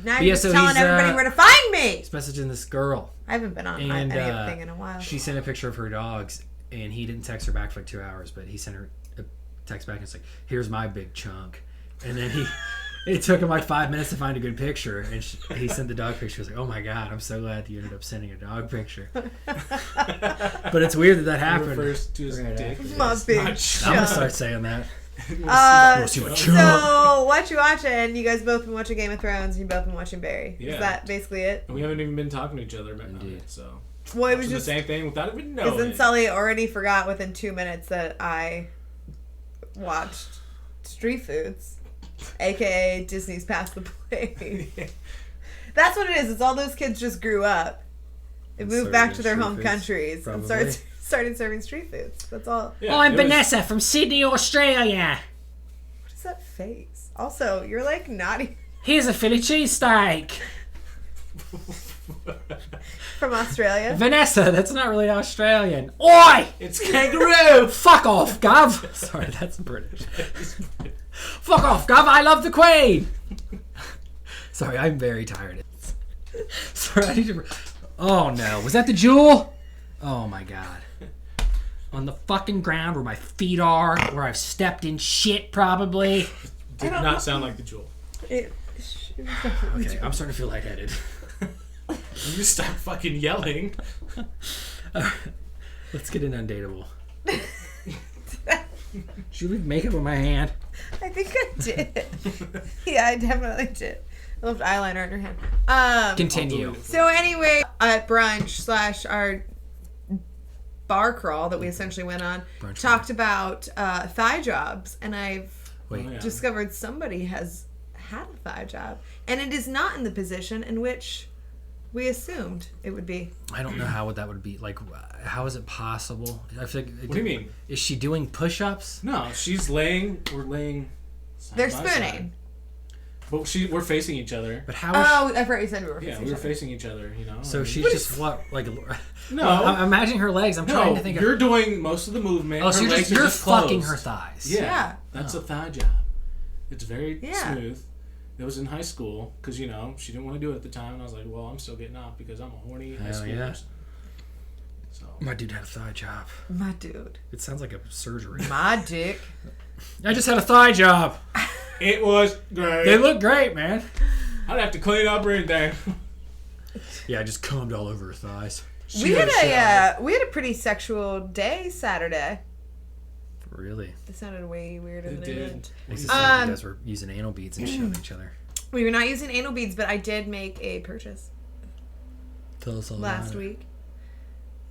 Now yeah, you're just so telling he's, everybody where to find me. He's messaging this girl, I haven't been on and anything in a while. she sent a picture of her dogs, and he didn't text her back for like 2 hours, but he sent her a text back and it's like, "Here's my big chunk," and then It took him like 5 minutes to find a good picture, and he sent the dog picture. He was like, "Oh my god, I'm so glad that you ended up sending a dog picture." But it's weird that happened. Refers to his Right dick. after. Must be. I'm gonna start saying that. So what you watching? You guys both been watching Game of Thrones. You both been watching Barry. Yeah. Is that basically it? And we haven't even been talking to each other about Indeed. it, so. Well, it was Watching just the same thing without even knowing. because then it. Sully already forgot within 2 minutes that I watched Street Foods, aka Disney's Pass the Plate. That's what it is. It's all those kids just grew up and moved Started back to their street home foods, countries and probably. started serving street foods. That's all. Yeah, I'm it was- Vanessa from Sydney, Australia. What is that face? Also, you're like not even Here's a Philly cheesesteak. from Australia. Vanessa, that's not really Australian. Oi! It's kangaroo! Fuck off, Gov! Sorry, that's British. Fuck off, Gov! I love the Queen! Sorry, I'm very tired. Sorry, I need to... Oh no, was that the jewel? Oh my god. On the fucking ground where my feet are, where I've stepped in shit probably. Did not sound like the jewel. Okay, I'm starting to feel lightheaded. You just stop fucking yelling. Let's get in Undateable. Should you leave makeup on my hand? I think I did. Yeah, I definitely did. I left eyeliner on your hand. Continue. So anyway, at brunch / our bar crawl that we essentially went on, Brunch talked about thigh jobs, and I've Wait, Oh, yeah. discovered somebody has had a thigh job, and it is not in the position in which we assumed it would be. I don't know how that would be. Like, how is it possible? I feel like, What do you mean? Is she doing push-ups? No, she's laying. We're laying. Side They're by spooning. side. But we're facing each other. But how is Oh, I forgot you said we were Yeah, facing we were each other. facing each other. You know. So I mean- she's just what, like? No. Well, I'm imagining her legs. I'm trying No, to think you're of. doing most of the movement. Oh, so her you're legs just are you're just fucking closed. her thighs. Yeah, that's Oh. a thigh job. It's very Yeah. smooth. It was in high school because she didn't want to do it at the time, and I was like, well, I'm still getting off because I'm a horny high Hell school yeah. person. So My dude had a thigh job. My dude. It sounds like a surgery. My dick. I just had a thigh job. it was great. They look great, man. I'd have to clean up or anything. Yeah, I just combed all over her thighs. We had a pretty sexual day Saturday. Really? It sounded way weirder It than did. it did. Makes it sound like you guys were using anal beads and shit on each other. We were not using anal beads, but I did make a purchase Tell us all last about it. week.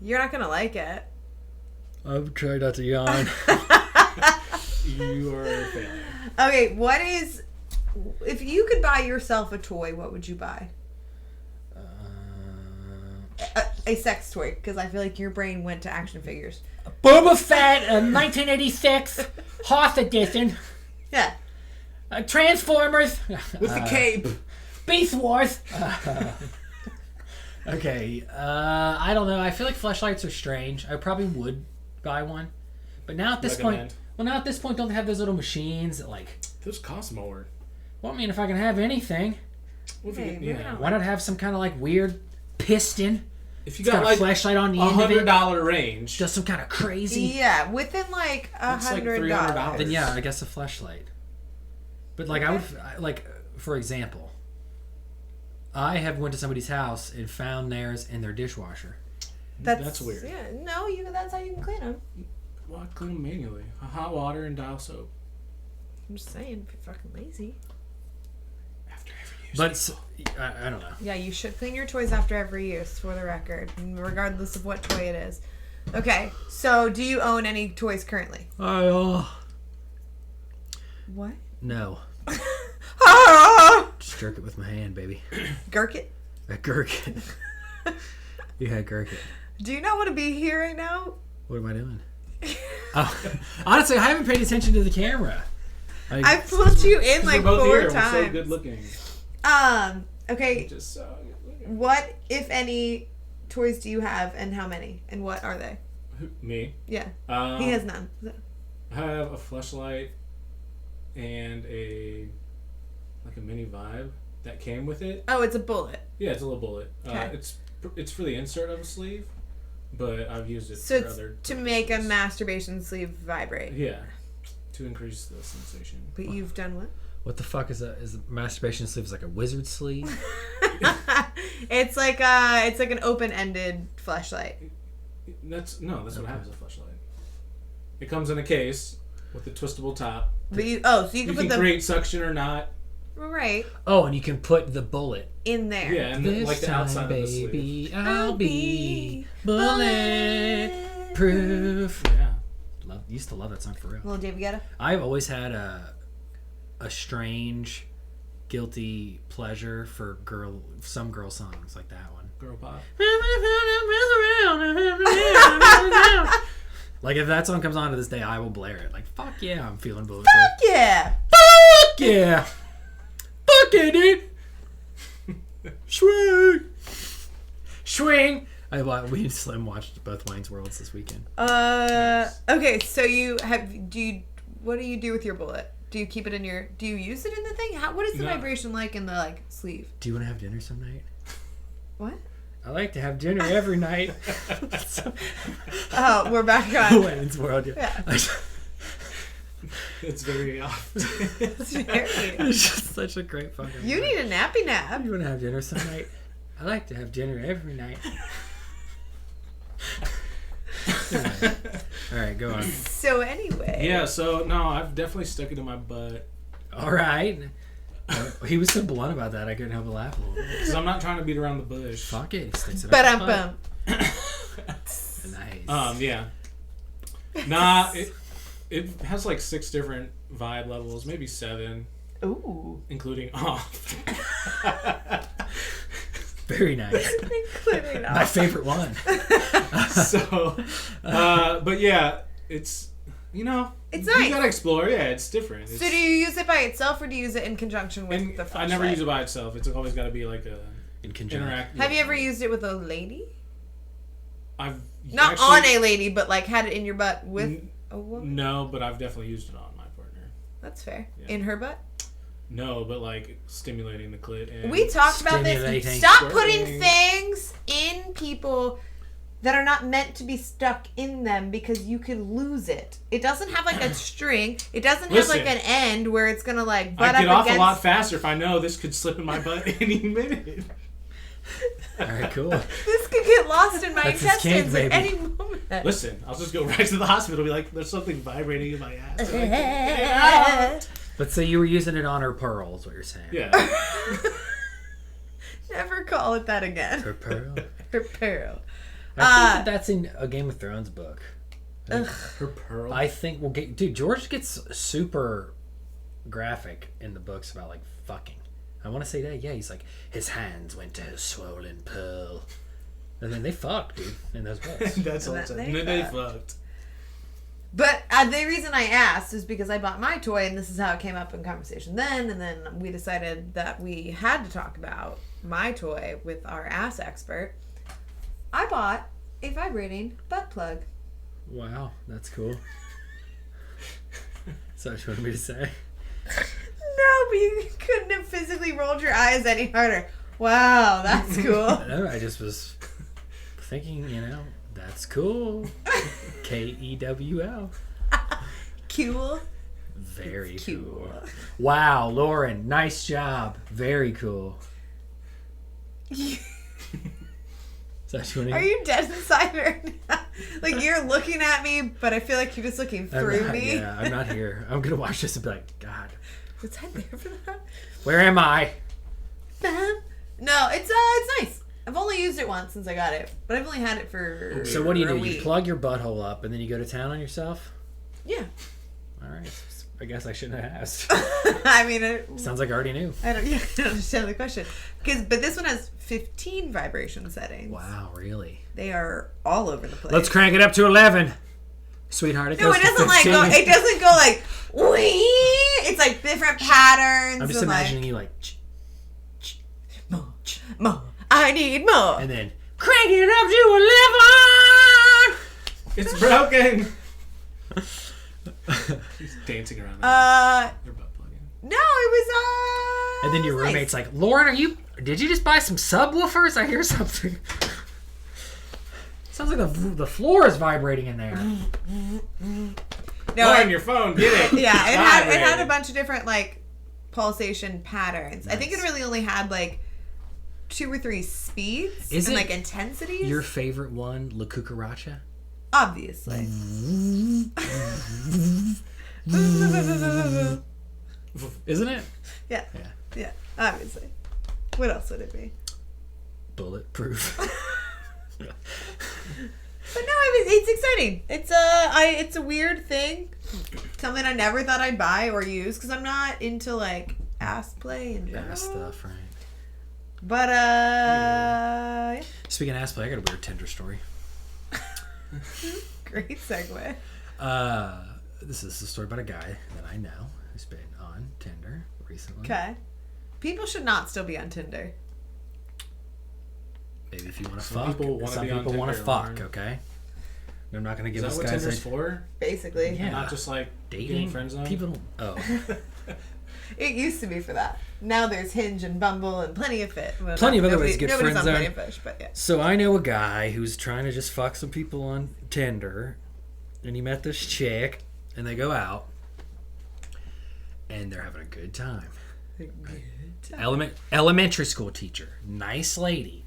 You're not gonna like it. I'm trying not to yawn. You are a failure. Okay, what is... If you could buy yourself a toy, what would you buy? A sex toy, because I feel like your brain went to action figures. Boba Fett, 1986, Hoth edition, Yeah. Transformers, With the cape. Beast Wars. Okay, I don't know. I feel like fleshlights are strange. I probably would buy one, but now at this Recommend. point, don't they have those little machines that like? Those cost more. Well, I mean, if I can have anything, What if Hey, you, we're not- why not have some kind of like weird piston? if you It's got got a like flashlight on the end of it. $100 range, Does some kind of crazy. Yeah, within like That's like $100. $300. Then yeah, I guess a flashlight. But like I would like, for example, I have went to somebody's house and found theirs in their dishwasher. that's weird. Yeah, no, that's how you can clean them. Well, I clean them manually. Hot water and dial soap. I'm just saying, if you're fucking lazy. After every use. But I don't know. Yeah, you should clean your toys after every use, for the record, regardless of what toy it is. Okay, so do you own any toys currently? What? No. Ah! Just jerk it with my hand, baby. Gurkit? A gherkin. Yeah, gherkin. Do you not want to be here right now? What am I doing? Oh, honestly, I haven't paid attention to the camera. I've pulled you in like we're both 4 here. times. We're so good looking. Okay, Just so good looking. what, if any, toys do you have and how many? And what are they? Me. Yeah, Um, he has none. I have a fleshlight and a mini vibe that came with it. Oh, it's a bullet. Yeah, it's a little bullet. Okay. It's for the insert of a sleeve, but I've used it So for it's other to make a purposes. masturbation sleeve vibrate. Yeah, to increase the sensation. But you've done what? What the fuck is a masturbation sleeve? Is like a wizard sleeve? It's like an open-ended fleshlight. That's what happens with a flashlight. It comes in a case with a twistable top. But so you can put the create suction or not. right. Oh, and you can put the bullet In there. Yeah, and this like the time, outside baby, of the sleeve. I'll be bulletproof. Yeah. Used to love that song for real. Little David Guetta. I've always had a strange, guilty pleasure for some girl songs like that one. Girl pop. Like if that song comes on to this day, I will blare it. Like fuck yeah, I'm feeling bulletproof. Fuck yeah. Fuck yeah. Fuck yeah, dude. Swing. Swing. We Slim watched both Wayne's Worlds this weekend. Okay, so what do you do with your bullet? Do you keep it in your? Do you use it in the thing? What is the vibration like in the sleeve? Do you want to have dinner some night? What? I like to have dinner every night. Oh, we're back on. Wayne's World. Yeah. It's very off. It's very. It's just such a great fucking. You need a nappy nap. You want to have dinner some night? I like to have dinner every night. All right, go on. So anyway. Yeah, so no, I've definitely stuck it in my butt. All right. He was so blunt about that, I couldn't help but laugh a little bit. Because I'm not trying to beat around the bush. Fuck it, he sticks it But up his butt. Nice. Yeah. Nah, it has like 6 different vibe levels, maybe 7, Ooh. including off. Very nice. Including My favorite one. So, but yeah, it's it's you nice. gotta explore. Yeah, it's different. So do you use it by itself or do you use it in conjunction with the flashlight? I never use it by itself. It's always got to be like a In conjunction. interact. Have you ever used it with a lady? I've Not actually, on a lady, but had it in your butt with a woman? No, but I've definitely used it on my partner. That's fair. Yeah. In her butt? No, but stimulating the clit. And We talked about this. Stimulating. Stop putting things in people that are not meant to be stuck in them because you could lose it. It doesn't have a string. It doesn't have Listen, an end where it's gonna butt I'd up get off against. a lot faster if I know this could slip in my butt any minute. All right, cool. This could get lost in my That's his kink, intestines at baby. any moment. Listen, I'll just go right to the hospital and be like, there's something vibrating in my ass. And I can't get it out. But so you were using it on her pearl, is what you're saying. Yeah. Never call it that again. Her pearl? Her pearl. I think that's in a Game of Thrones book. Her pearl. I think dude, George gets super graphic in the books about fucking. I want to say that, yeah, he's like, his hands went to his swollen pearl. And then they fucked, dude, in those books. That's all I'm They saying. They fucked. But the reason I asked is because I bought my toy, and this is how it came up in conversation then, and then we decided that we had to talk about my toy with our ass expert. I bought a vibrating butt plug. Wow, that's cool. Is that what you wanted me to say? No, but you couldn't have physically rolled your eyes any harder. Wow, that's cool. No, I just was thinking, that's cool. Kewl. Cool. Very It's cool. cool. Wow, Lauren, nice job. Very cool. Is that what you want to Are you dead inside right now? You're looking at me, but I feel like you're just looking through me. Yeah, I'm not here. I'm going to watch this and be like, God, Was I there for that? where am I? No, it's nice. I've only used it once since I got it, but I've only had it for So what do you a do? You week. plug your butthole up and then you go to town on yourself? Yeah. All right. I guess I shouldn't have asked. I mean, Sounds like I already knew. I don't understand the question. But this one has 15 vibration settings. Wow, really? They are all over the place. Let's crank it up to 11. Sweetheart, No, it doesn't go. It doesn't go wee. It's different patterns. I'm just and imagining you more. I need more. and then crank it up to 11. It's broken. He's dancing around. Their butt plug in. No, it was And then your it was nice. roommate's like, Lauren, did you just buy some subwoofers? I hear something. Sounds like the floor is vibrating in there. No, Lauren, your phone, get it. yeah, it had a Vibrating. bunch of different pulsation patterns. I think it Nice. really only had like 2 or 3 speeds Is and it like intensities. Your favorite one, La Cucaracha? Obviously. Isn't it? Yeah. Yeah. Yeah. Obviously. What else would it be? Bulletproof. But no, I mean, it's exciting. It's a weird thing. Something I never thought I'd buy or use because I'm not into like ass play and Yeah, stuff, right? But yeah. Speaking of ass play, I got a weird Tinder story. Great segue. This is a story about a guy that I know who's been on Tinder recently. Okay. People should not still be on Tinder. Maybe if you want to Some fuck. people wanna Some be on people want to Tinder, fuck, Lauren. okay? I'm not going to Is give that this what guy Tinder's for? Basically. Yeah. Not just like dating. getting friend zone? People don't. Oh. It used to be for that. Now there's Hinge and Bumble and Plenty of Fish. Well, Plenty of other nobody- ways to get nobody's friend on Plenty zone. of Fish, but yeah. So I know a guy who's trying to just fuck some people on Tinder, and he met this chick, and they go out, and they're having a good time. Elementary school teacher, nice lady,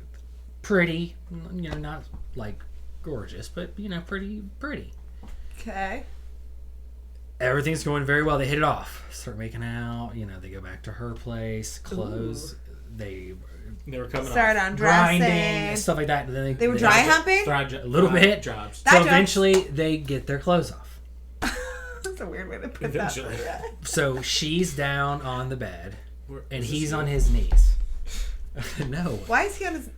pretty, not like gorgeous, but pretty. Okay. Everything's going very well. They hit it off, start making out. They go back to her place, close. They They were coming Start off. on grinding dressing. stuff like that. And then They were dry humping? a little bit. Jobs. That So jobs. eventually they get their clothes off. That's a weird way to put Eventually. that. Yeah. So she's down on the bed, and Is this he's you? on his knees. No. Why is he on his...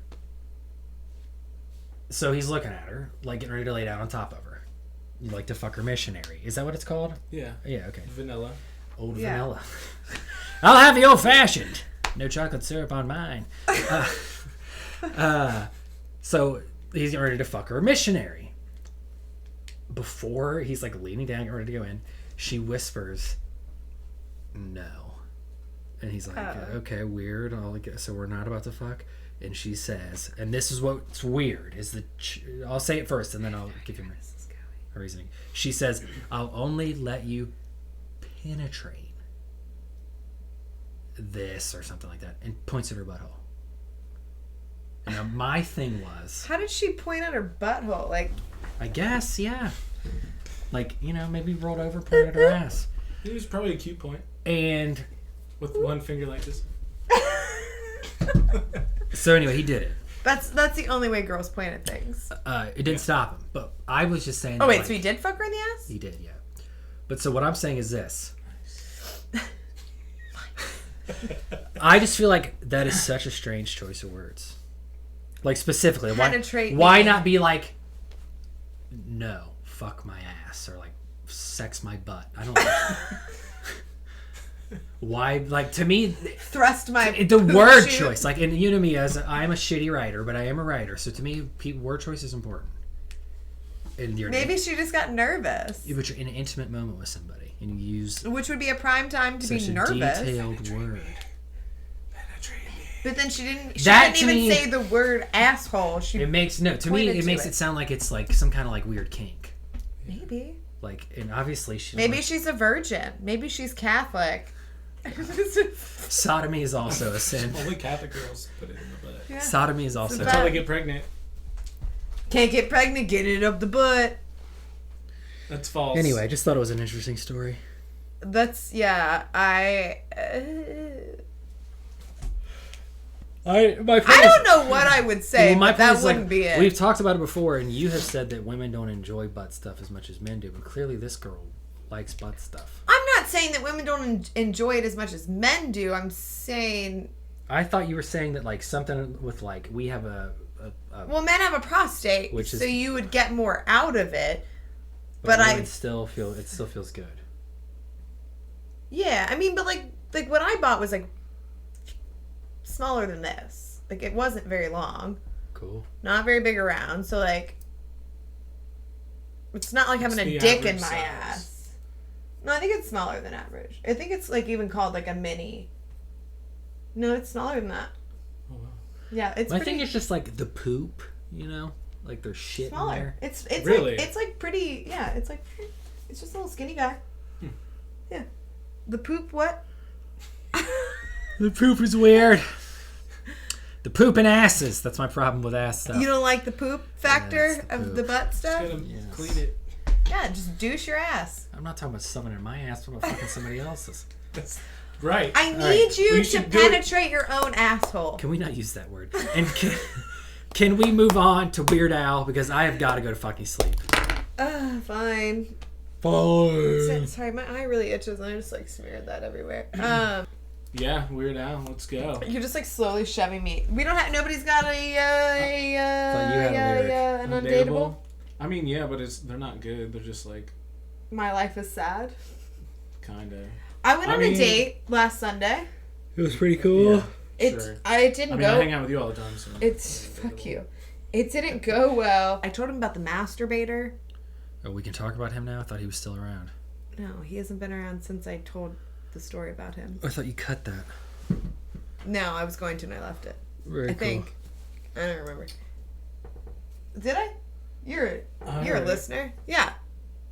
So he's looking at her, like getting ready to lay down on top of her. You like to fuck her missionary. Is that what it's called? Yeah. Yeah, okay. Vanilla. Old Yeah. vanilla. I'll have the old fashioned. No chocolate syrup on mine. So he's getting ready to fuck her missionary. Before he's like leaning down, getting ready to go in, she whispers, "No." And he's like, Oh. "Okay, weird. So we're not about to fuck." And she says, and this is what's weird, is I'll say it first and then I'll give you my reasoning. She says, "I'll only let you penetrate this," or something like that, and points at her butthole. And now my thing was, How did she point at her butthole? Like, I guess, yeah. Like, maybe rolled over, pointed at her ass. It was probably a cute point. And With one finger like this. so anyway, he did it. that's the only way girls point at things. It didn't stop him, but I was just saying. Oh, that, wait, like, so he did fuck her in the ass? He did, yeah. But so what I'm saying is this. I just feel like that is such a strange choice of words. Like, specifically, Penetrate why me. not be like, "No, fuck my ass," or like, "sex my butt"? I don't know. Why, like, to me, Thrust my the poop word shoot. choice, like, and me, as I'm a shitty writer, but I am a writer, so to me, word choice is important. And you're Maybe she just got nervous. but you're in an intimate moment with somebody, and you use Which would be a prime time to such be a nervous. detailed word. But then she didn't That, to even me- say the word asshole. She It makes to me pointed it to makes it. it sound like it's like some kind of like weird kink. Maybe. Like, and obviously she Maybe she's a virgin. Maybe she's Catholic. sodomy is also a sin. Only Catholic girls put it in the butt. Yeah. Sodomy is also That's how they get pregnant. Can't get pregnant, get it up the butt. That's false. Anyway, I just thought it was an interesting story. That's, yeah, I My I don't know what I would say, Well, my but that point is, wouldn't like, be it. We've talked about it before, and you have said that women don't enjoy butt stuff as much as men do, but clearly this girl likes butt stuff. I'm not saying that women don't enjoy it as much as men do. I'm saying, I thought you were saying that, like, something with, like, we have a well, men have a prostate, Which is- so you would get more out of it. but But women I, still feels good. yeah, I mean, but like what I bought was like smaller than this. Like it wasn't very long, Cool. not very big around. So like, it's not like having What's a the dick in average my size? ass. No, I think it's smaller than average. I think it's like even called like a mini. No, it's smaller than that. Oh, wow. Yeah, it's I pretty think it's just like the poop, like there's shit in smaller. there. It's Really? like it's like pretty. Yeah, it's like it's just a little skinny guy. Hmm. Yeah, the poop what? The poop is weird. The poop and asses. That's my problem with ass stuff. You don't like the poop factor That's the of poop. the butt stuff? Just gotta Yes. clean it. Yeah, just douche your ass. I'm not talking about something in my ass. I'm about fucking somebody else's. That's right. I need right. you Well, you to should do it- penetrate your own asshole. Can we not use that word? And can we move on to Weird Al? Because I have got to go to fucking sleep. Fine. Fine. Sorry, my eye really itches and I just like smeared that everywhere. Yeah, Weird Al. Let's go. You're just like slowly shoving me. We don't have. Nobody's got Thought you had a lyric. an undateable. I mean, yeah, but they're not good. They're just like My life is sad. kind of. I went on a date last Sunday. It was pretty cool. Yeah, It sure. I didn't I mean, go. I hang out with you all the time, so It's fuck you. It didn't go well. I told him about the masturbator. Oh, we can talk about him now? I thought he was still around. No, he hasn't been around since I told the story about him. I thought you cut that. No, I was going to and I left it. Very I cool. think. I don't remember. Did I? You're a heard it. listener. Yeah.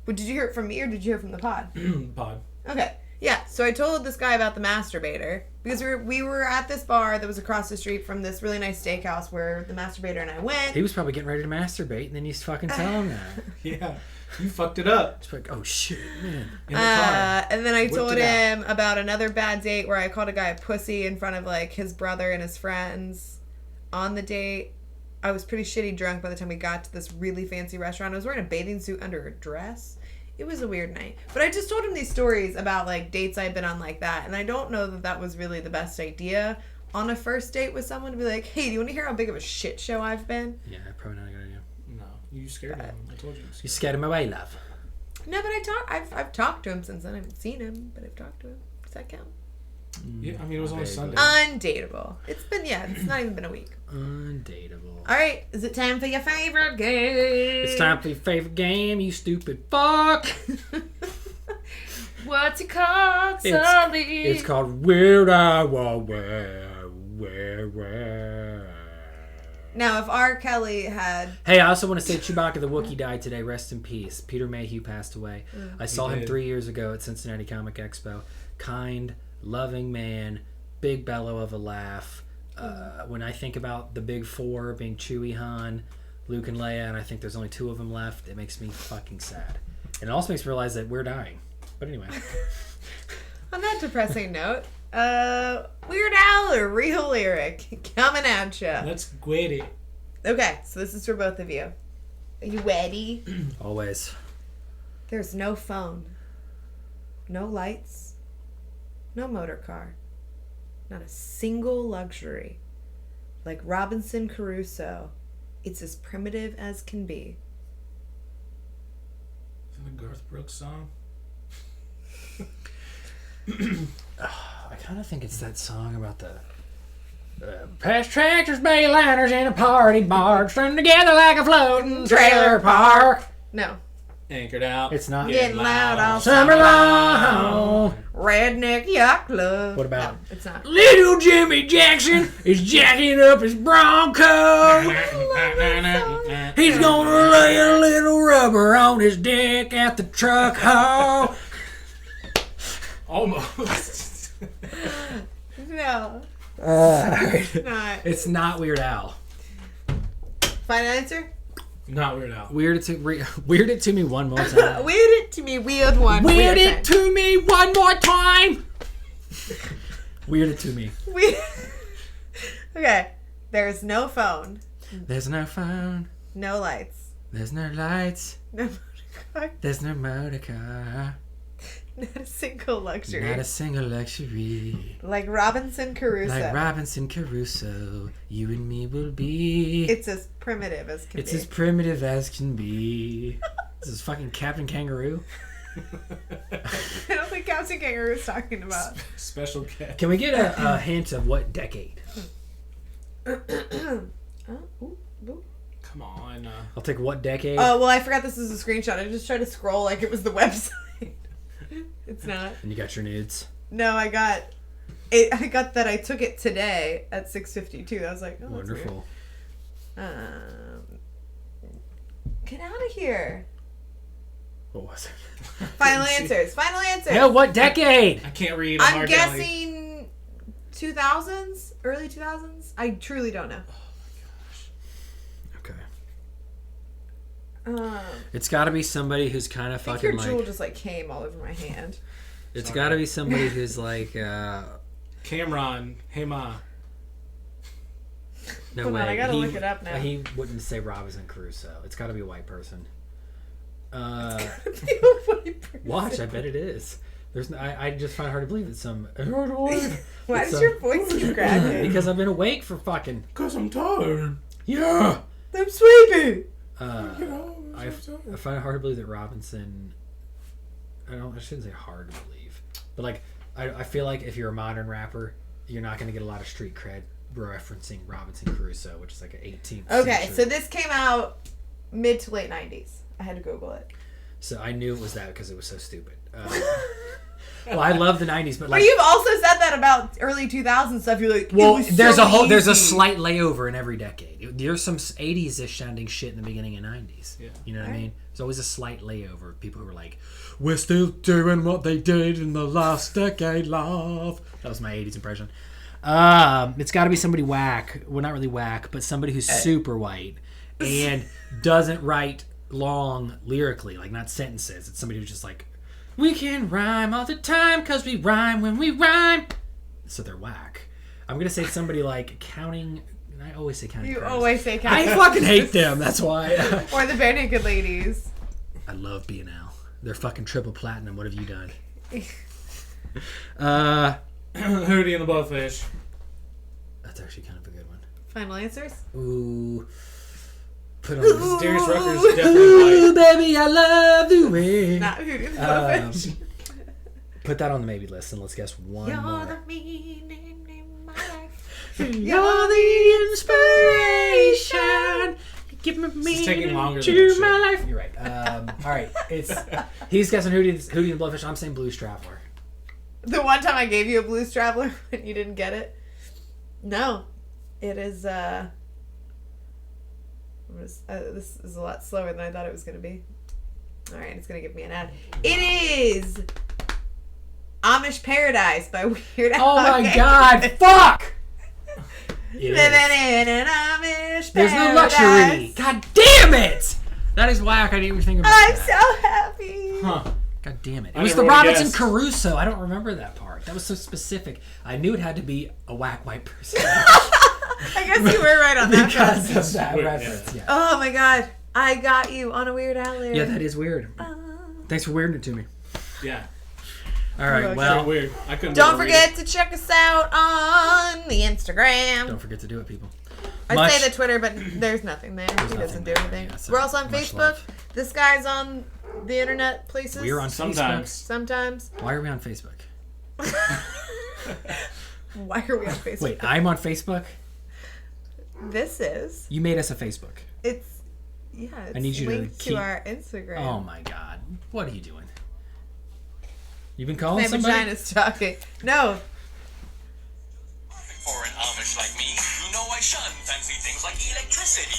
But did you hear it from me or did you hear it from the pod? Pod. Okay. Yeah. So I told this guy about the masturbator because we were at this bar that was across the street from this really nice steakhouse where the masturbator and I went. He was probably getting ready to masturbate, and then you fucking tell him that. Yeah, you fucked it up It's like, oh shit, man. in the car. And then I Whipped told it out. him about another bad date where I called a guy a pussy in front of like his brother and his friends on the date. I was pretty shitty drunk by the time we got to this really fancy restaurant. I was wearing a bathing suit under a dress. It was a weird night. But I just told him these stories about like dates I'd been on like that. And I don't know that that was really the best idea on a first date with someone to be like, hey, do you want to hear how big of a shit show I've been? Yeah, probably not a good idea. No, you scared him. I told you. You scared him away, love. No, but I've talked to him since then. I haven't seen him, but I've talked to him. Does that count? Yeah, I mean it was only Vaguely. Sunday. Undateable. It's not even been a week. Undateable. All right, is it time for your favorite game? It's time for your favorite game, you stupid fuck. What's it called, It's- Sully? It's called Weird Al. Where. Now, if R. Kelly had... Hey, I also want to say Chewbacca the Wookiee died today. Rest in peace. Peter Mayhew passed away. I saw him did. 3 years ago at Cincinnati Comic Expo. Kind, loving man, big bellow of a laugh. When I think about the big four being Chewie, Han, Luke, and Leia, and I think there's only two of them left, it makes me fucking sad. And it also makes me realize that we're dying. But anyway. On that depressing note, Weird Al or Real Lyric coming at ya. Let's get it. Okay, so this is for both of you. Are you ready? Always. There's no phone, no lights, no motor car, not a single luxury. Like Robinson Crusoe, it's as primitive as can be. Is that a Garth Brooks song? I kind of think it's that song about the past tractors, bayliners, and a party barge strung together like a floating trailer park. No. Anchored out. It's not. Getting loud all Summer long. Redneck Yacht Club. What about- No, it's not. Little Jimmy Jackson is jacking up his Bronco. He's gonna lay a little rubber on his dick at the truck hole. Almost. No. It's not. It's not Weird Al. Final answer? Not Weird Al. Weird it to me one more time. Weird it to me, weird one. Weird it to me one more time. Weird it to me. Weird. Okay. There's no phone, There's no phone. no lights, There's no lights. no motor car, There's no motor car. not a single luxury. Not a single luxury. Like Robinson Crusoe. Like Robinson Crusoe, you and me will be. It's as primitive as can It's be. as primitive as can be. This is fucking Captain Kangaroo. I don't think Captain Kangaroo is talking about. Special cat. Can we get a hint of what decade? Ooh. Come on. I'll take what decade. Oh, well, I forgot this is a screenshot. I just tried to scroll like it was the website. It's not. And you got your nudes. No, I got it. I got that I took it today at 6:52. I was like, oh, that's Wonderful. weird. Get out of here. What was it? Final answers. Final answers. Hell, what decade? I can't read. I'm I'm R. Kelly. guessing 2000s, early 2000s. I truly don't know. Okay. Um, It's got to be somebody who's kind of I think fucking your jewel like. just like came all over my hand. It's got to be somebody who's like. Cameron, hey ma. No Hold way. on, I gotta look it up now. He wouldn't say Robinson Crusoe. It's got to be a white person. Watch, I bet it is. There's no, I just find it hard to believe that some. Why does your voice keep cracking? Because I've been awake for fucking. Because I'm tired. Yeah. I'm sleepy. I find it hard to believe that Robinson. I shouldn't say hard to believe, but like I feel like if you're a modern rapper, you're not going to get a lot of street cred referencing Robinson Crusoe, which is like an 18th Okay, century. so this came out mid to late 90s. I had to Google it. So I knew it was that because it was so stupid. Well, I love the 90s, but like. But you've also said that about early 2000 stuff. You're like, Well, it was there's so there's a easy. slight layover in every decade. There's some 80s-ish sounding shit in the beginning of 90s. Yeah. You know what I mean? There's always a slight layover of people who were like, we're still doing what they did in the last decade, love. That was my 80s impression. It's got to be somebody whack. Well, not really whack, but somebody who's super white and doesn't write long lyrically, like not sentences. It's somebody who's just like, we can rhyme all the time because we rhyme when we rhyme. So they're whack. I'm going to say somebody like Counting... I always say Counting You Crows. always say Counting I fucking hate them. That's why. Or the Bare Naked Ladies. I love B&L. They're fucking triple platinum. What have you done? Hootie and the Blowfish. That's actually kind of a good one. Final answers? Ooh. Put on this. Darius Rucker's definitely Ooh, white. baby, I love the way. Not Hootie and the Blowfish. Put that on the maybe list and let's guess one You're more. the meaning in my life. You're the inspiration. Give me This is taking meaning longer than to it should. my life. You're right. All right. He's guessing Hootie and the Blowfish. I'm saying Blues Traveler. The one time I gave you a Blues Traveler and you didn't get it? No. It is, this is a lot slower than I thought it was going to be. Alright, it's going to give me an ad. It is Amish Paradise by Weird Al. Oh my god. Fuck! It is. Living in an Amish Paradise. There's no luxury. God damn it! That is whack. I didn't even think about I'm that. so happy. Huh. God damn it. It I was never the would've Robinson guessed. Crusoe. I don't remember that part. That was so specific. I knew it had to be a whack white person. I guess you were right on that. because of that Weird, reference. Yeah. Oh my god. I got you on a Weird Al lyric. Yeah, that is weird. Thanks for weirding it to me. Yeah. All right, Okay. well, So weird. I couldn't. Don't read forget to check us out on the Instagram. don't forget to do it, people. I'd Much- say the Twitter, but there's nothing there. He nothing doesn't do there, anything. yeah, so We're also on much Facebook. love. This guy's on the internet places. We're on Sometimes. Sometimes. Facebook. Why are we on Facebook? Why are we on Facebook? Wait, I'm on Facebook? This is. You made us a Facebook. It's. Yeah, it's I need you to linked to keep- our Instagram. Oh my god. What are you doing? You've been calling My somebody? vagina's talking. No. For an Amish like me, you know I shun fancy things like electricity.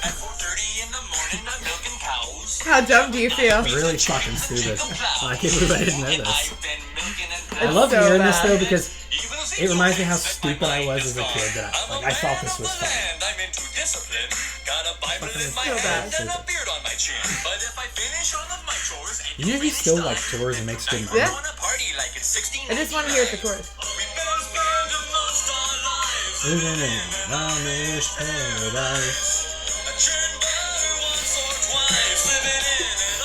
At 4:30 in the morning, I'm milking cows. How dumb do you feel? Really fucking stupid. I can't believe I didn't know this. I've been milking and I love so hearing this bad. though because Even though it reminds me how that my stupid I mind was is as a kid gone. that I'm a I thought man this of was the funny. land. I'm into discipline. Got a Bible in my so hand bad. and a beard on my chin. But if I finish all of my chores and You know he still like tours and makes good money. Yeah. wanna party like it's 16. I just want to hear it the chorus. We better spend the most our lives. Living in an Amish paradise. A churn butter once or twice. Living in an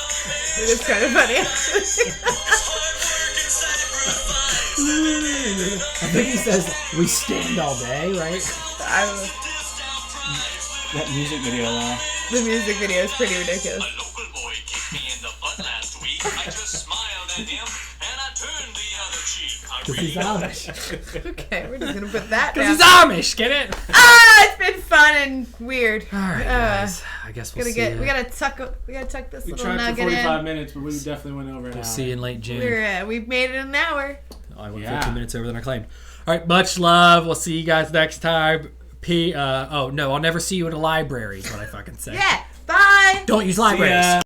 Amish It is kind of funny. hard work and sacrifice. I think he says we stand all day, right? That music video, The music video is pretty ridiculous. A local boy kicked me in the butt last week. I just smiled at him and I turned the other cheek. I Because he's really Amish. Okay, we're just gonna put that Because down. he's Amish, get it? It's been fun and weird. All right, guys. I guess we'll see you. We gotta tuck this We little tried for nugget 45 in. minutes, but we definitely went over an We'll hour. see you in late June. We've made it an hour. I went Yeah. 15 minutes over than I claimed. All right, much love. We'll see you guys next time. Oh no, I'll never see you in a library is what I fucking say. Yeah. Bye. Don't use libraries. ya.